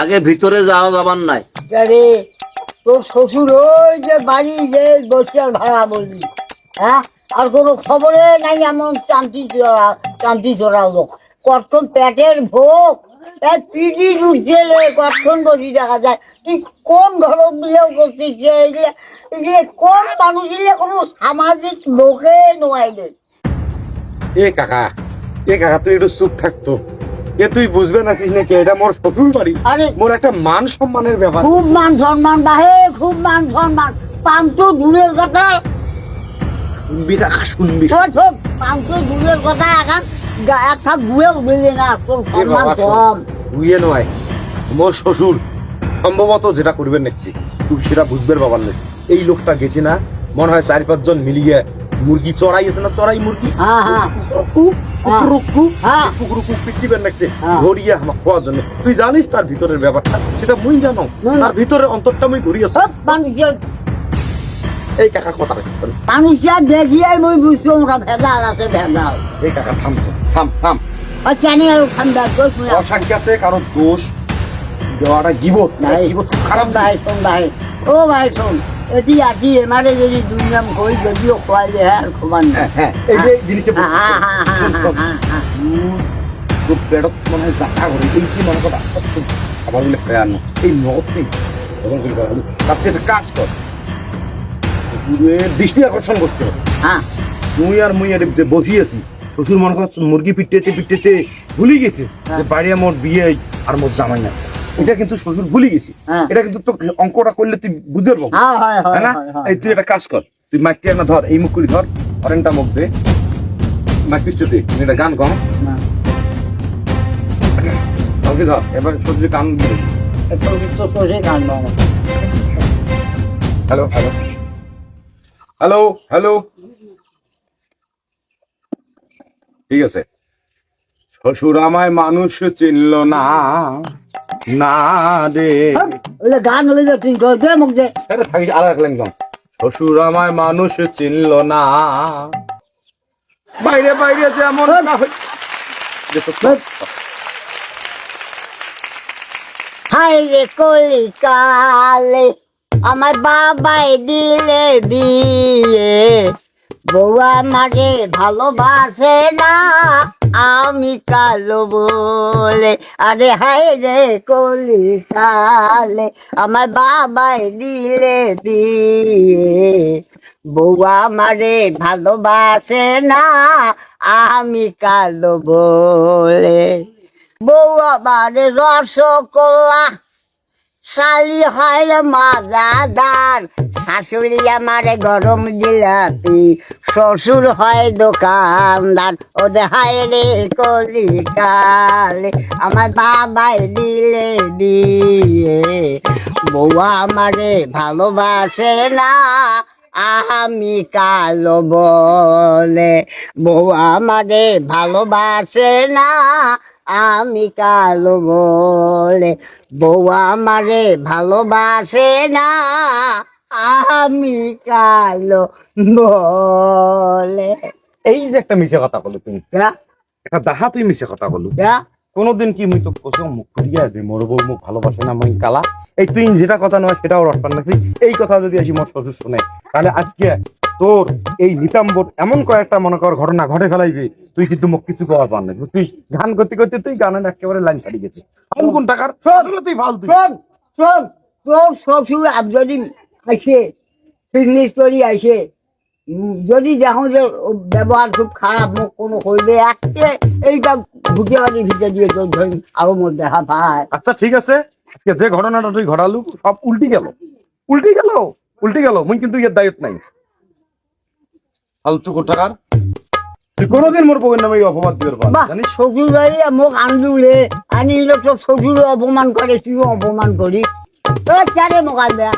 আগে ভিতরে যাওয়া যাবার নাই। আরে তোর শ্বশুর ওই যে বাড়ি যে বসিয়ার ভাড়া বললি, হ্যাঁ? আর কোনো খবরে নাই এমন চান্তি চোরা লোক। কতক্ষণ পেটের ভোগ পিটি উঠছে রে, কতক্ষণ বসি দেখা যায়। তুই কোন ধরন দিলেও করছিস যে কোন মানুষ দিলে কোনো সামাজিক লোকে নোয়াইলে। এ কাকা তুই একটু চুপ থাকতো। তুই বুঝবে না চিস নাকি এটা মোর শ্বশুর বাড়ি, আরে মোর একটা মান সম্মানের ব্যাপার। খুব মান সম্মান বাহে, খুব মান সম্মান। পাঁচশো দূরের কথা, শুনবি কাকা শুনবি। পাঁচশো দূরের কথা এখন একটা গুয়ে উঠবে না, তোর সম্মান কম। বুঝে নয়, মোর শ্বশুর সম্ভবত যেটা করবেন দেখছি তুই সেটা বুঝবের বাবার নেই। এই লোকটা গেছে না, মনে হয় 4-5 জন মিলিয়ে মুরগি চড়াইছে না, চড়াই মুরগি ঘুরিয়ে আমার খাওয়ার জন্য। তুই জানিস তার ভিতরের ব্যাপারটা, সেটা মুই জানো। তার ভিতরের অন্তরটা মুই ঘুরিয়েছি। এই কাকা কথা রাখছেন, মানুষকে দেখিয়ে মই বুঝছি ওরা ভেজাল আছে, ভেজাল। এই কাকা থাম থাম থাম। কেন আর ঠান্ডা অসংখ্যাতে কারো দোষ দেওয়াটা গিবত নাই, গিবত খুব খারাপ ভাই শোন ভাই, ও ভাই শোন, এটি আসি এমারে যদি দুই নাম কই যদিও খোয়াইলে হ্যাঁ খোয়ান না। হ্যাঁ এই যে জিনিসটা তোর পেটত মনে হয় জাটা করে এই কি মনে কথা আবার বলে খেয়ানো এই মত নেই তখন বলি তার সাথে কাজ কর, দৃষ্টি আকর্ষণ করতে হবে। হ্যাঁ তুই আর মুই এটা বসিয়েছি, শ্বশুর মনে কর মুরগি পিটতে ভুলে গেছে যে বাড়ি মোর বিয়ে আর মোর জামাই আছে। এটা কিন্তু শ্বশুর ভুলে গেছি। এটা কিন্তু তো অঙ্কটা করলে তুই বুঝতে পারবো না। এই তুই একটা কাজ কর, তুই মাইকটা না ধর, এই মুখ করে ধর, অরেনটা মুখ দে, মাইক পিছতে তুমি একটা গান গাও। ওকে ধর, এবার শ্বশুর গান দিবে। হ্যালো হ্যালো হ্যালো হ্যালো, ঠিক আছে। শ্বশুর আমায় মানুষ চিনল না না রে, গান হলে তুই দে মুখ দে থাকিস আলাদা রাখলেন গান। শ্বশুর আমায় মানুষ চিনল না, বাইরে বাইরে যেমন হাই রে কলিকালে আমার বাবাই দিলে বিয়ে, বউয়া মারে ভালোবাসে না আমি কালো বলে। আরে হাই রে কলিকালে আমার বাবাই দিলে বিয়ে, বউয়া মারে ভালোবাসে না আমি কালো বলে। বউ আমারে রসগোল্লা, শালি হয় মাজাদার, শাশুড়ি আমারে গরম জিলাপি, শ্বশুর হয় দোকানদার। ওরে হায় রে কলিকালে আমার বাবাই দিলে বিয়ে, বউ আমারে ভালোবাসে না আমি কালো বলে। বউ আমারে ভালোবাসে না আমি কালো বলে, বউ আমারে ভালোবাসে না আমি কালো বলে। এই যে একটা মিছে কথা বলো তুমি, একটা দাহা তুই মিছে কথা বলো। কোনদিন কি মুই তো কোসো মুখ ফুরিয়া যে মোর বউ মুখ ভালোবাসে না মুই কালা, এই তুই যেটা কথা নয় সেটাও রটপান নাকি। এই কথা যদি আসি মোর শ্বশুর শুনে, তাহলে আজকে তোর এই নিতাম্বর এমন কয়েকটা মনে কর ঘটনা ঘটে ফেলাইবে, তুই কিন্তু মুখ কিছু করার পার নাই। তুই গান করতে করতে তুই গানের একেবারে লাইন ছাড়ি গেছি। কোন টাকার তুই ফালতু তোর শ্বশুর যদি আসে বিজনেস করি আসে, যদি দেখো যে ব্যবহার খুব খারাপ, মুখ কোনো করবে একটা এইটা ঢুকে বাড়ির ভিতরে দিয়ে তোর ধরি আরো মোট দেখা পায়। আচ্ছা ঠিক আছে, আজকে যে ঘটনাটা তুই ঘটালু সব উল্টি গেল মুই কিন্তু এর দায়িত্ব নাই। ফালতু টাকার তুই কোনোদিন মোর বউয়ের নামে অপমান দিতে পারবি না, জানিস? শ্বশুর বাড়ি মুখ আনলুলে আনি লোক শ্বশুর অপমান করে, তুইও অপমান করি। চারে মোকাল দেয়